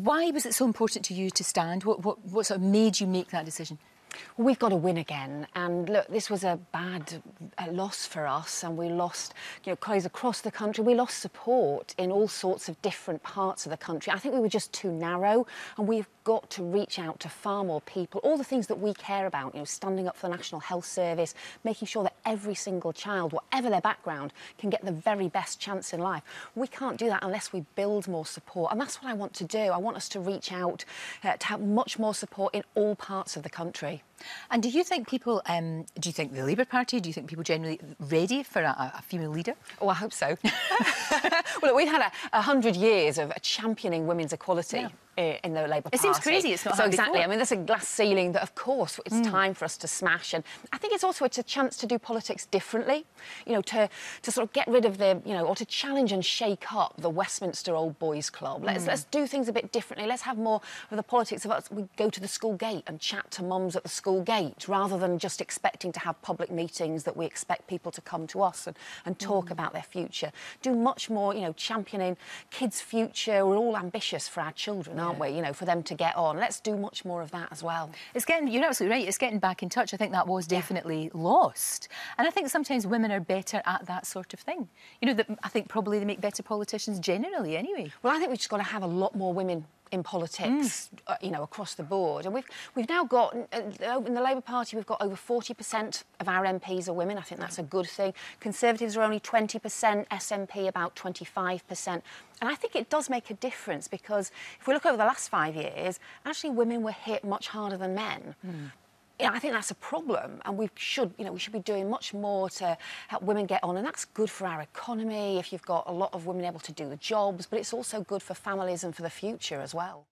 Why was it so important to you to stand? What sort of made you make that decision? Well, we've got to win again, and look, this was a bad loss for us, and we lost, colleagues across the country. We lost support in all sorts of different parts of the country. I think we were just too narrow, and we've got to reach out to far more people. All the things that we care about, standing up for the National Health Service, making sure that every single child, whatever their background, can get the very best chance in life. We can't do that unless we build more support, and that's what I want to do. I want us to reach out to have much more support in all parts of the country. And do you think people, do you think the Labour Party, do you think people generally ready for a female leader? Oh, I hope so. Well, look, we've had 100 years of championing women's equality. Yeah. In the Labour Party. It seems crazy it's not so happened exactly. before. I mean, there's a glass ceiling that, of course, it's time for us to smash. And I think it's a chance to do politics differently, to sort of get rid of the, or to challenge and shake up the Westminster Old Boys Club. Let's do things a bit differently. Let's have more of the politics of us. We go to the school gate and chat to mums at the school gate rather than just expecting to have public meetings that we expect people to come to us and talk about their future. Do much more, championing kids' future. We're all ambitious for our children, aren't we? For them to get on. Let's do much more of that as well. You're absolutely right, it's getting back in touch. I think that was definitely lost. And I think sometimes women are better at that sort of thing. I think probably they make better politicians generally anyway. Well, I think we've just got to have a lot more women in politics, across the board. And we've now got, in the Labour Party, we've got over 40% of our MPs are women. I think that's a good thing. Conservatives are only 20%, SNP about 25%. And I think it does make a difference because if we look over the last 5 years, actually women were hit much harder than men. I think that's a problem, and we should be doing much more to help women get on, and that's good for our economy if you've got a lot of women able to do the jobs, but it's also good for families and for the future as well.